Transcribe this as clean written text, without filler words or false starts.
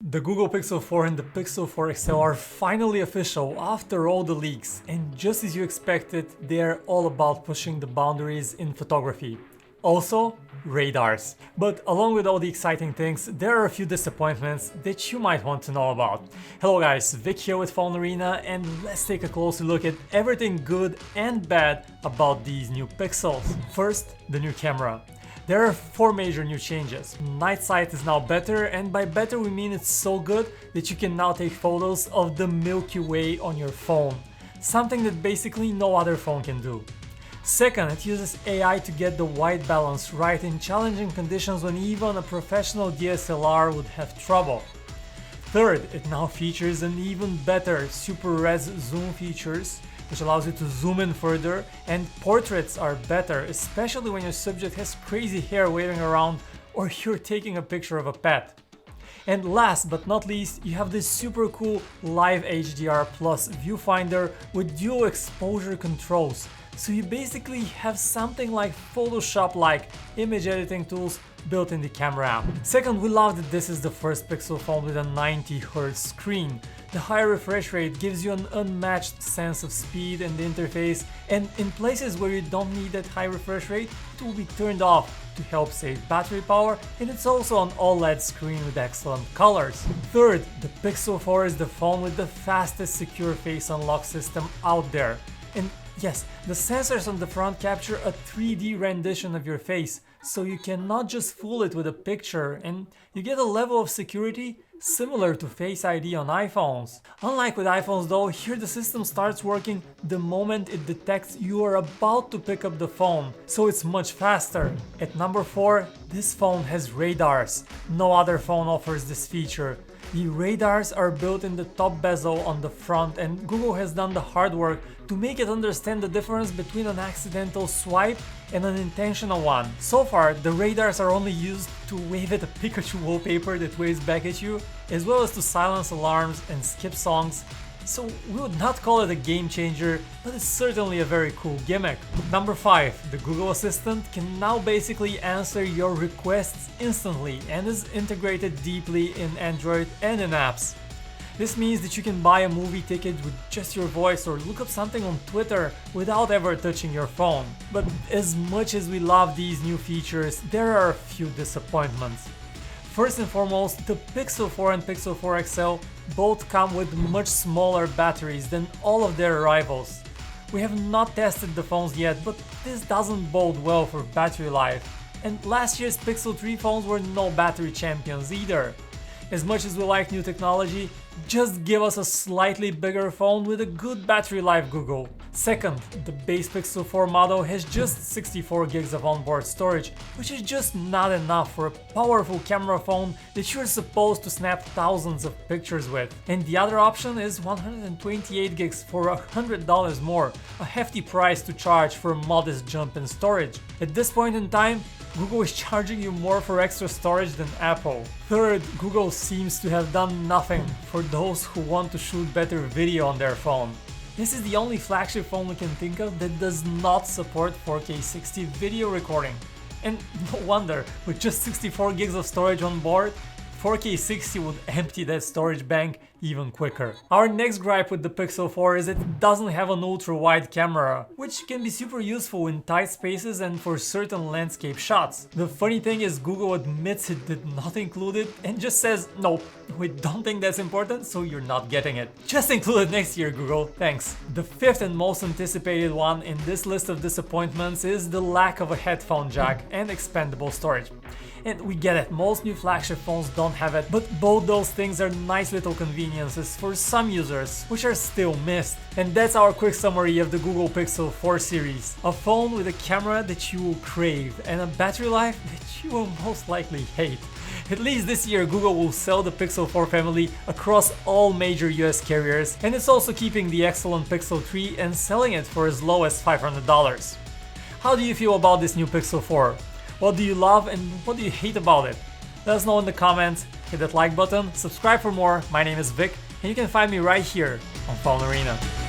The Google Pixel 4 and the Pixel 4 XL are finally official after all the leaks, and just as you expected, they're all about pushing the boundaries in photography. Also, radars. But along with all the exciting things, there are a few disappointments that you might want to know about. Hello guys, Vic here with PhoneArena, and let's take a closer look at everything good and bad about these new Pixels. First, the new camera. There are 4 major new changes. Night sight is now better, and by better we mean it's so good that you can now take photos of the Milky Way on your phone. Something that basically no other phone can do. Second, it uses AI to get the white balance right in challenging conditions when even a professional DSLR would have trouble. Third, it now features an even better super res zoom features, which allows you to zoom in further, and portraits are better, especially when your subject has crazy hair waving around or you're taking a picture of a pet. And last but not least, you have this super cool Live HDR Plus viewfinder with dual exposure controls. So you basically have something like Photoshop-like image editing tools built in the camera app. Second, we love that this is the first Pixel phone with a 90Hz screen. The higher refresh rate gives you an unmatched sense of speed and interface, and in places where you don't need that high refresh rate, it will be turned off to help save battery power, and it's also an OLED screen with excellent colors. Third, the Pixel 4 is the phone with the fastest secure face unlock system out there. And yes, the sensors on the front capture a 3D rendition of your face, so you cannot just fool it with a picture, and you get a level of security similar to Face ID on iPhones. Unlike with iPhones though, here the system starts working the moment it detects you are about to pick up the phone, so it's much faster. At number 4, this phone has radars. No other phone offers this feature. The radars are built in the top bezel on the front, and Google has done the hard work to make it understand the difference between an accidental swipe and an intentional one. So far, the radars are only used to wave at a Pikachu wallpaper that waves back at you, as well as to silence alarms and skip songs. So we would not call it a game changer, but it's certainly a very cool gimmick. Number 5, the Google Assistant can now basically answer your requests instantly and is integrated deeply in Android and in apps. This means that you can buy a movie ticket with just your voice or look up something on Twitter without ever touching your phone. But as much as we love these new features, there are a few disappointments. First and foremost, the Pixel 4 and Pixel 4 XL both come with much smaller batteries than all of their rivals. We have not tested the phones yet, but this doesn't bode well for battery life. And last year's Pixel 3 phones were no battery champions either. As much as we like new technology, just give us a slightly bigger phone with a good battery life, Google. Second, the base Pixel 4 model has just 64 gigs of onboard storage, which is just not enough for a powerful camera phone that you're supposed to snap thousands of pictures with. And the other option is 128 gigs for $100 more, a hefty price to charge for a modest jump in storage. At this point in time, Google is charging you more for extra storage than Apple. Third, Google seems to have done nothing for those who want to shoot better video on their phone. This is the only flagship phone we can think of that does not support 4K 60 video recording. And no wonder, with just 64 gigs of storage on board, 4K 60 would empty that storage bank even quicker. Our next gripe with the Pixel 4 is that it doesn't have an ultra-wide camera, which can be super useful in tight spaces and for certain landscape shots. The funny thing is Google admits it did not include it and just says, nope, we don't think that's important, so you're not getting it. Just include it next year, Google, thanks. The fifth and most anticipated one in this list of disappointments is the lack of a headphone jack and expandable storage. And we get it, most new flagship phones don't have it, but both those things are nice little conveniences for some users, which are still missed. And that's our quick summary of the Google Pixel 4 series. A phone with a camera that you will crave and a battery life that you will most likely hate. At least this year Google will sell the Pixel 4 family across all major US carriers, and it's also keeping the excellent Pixel 3 and selling it for as low as $500. How do you feel about this new Pixel 4? What do you love and what do you hate about it? Let us know in the comments, hit that like button, subscribe for more. My name is Vic, and you can find me right here on PhoneArena.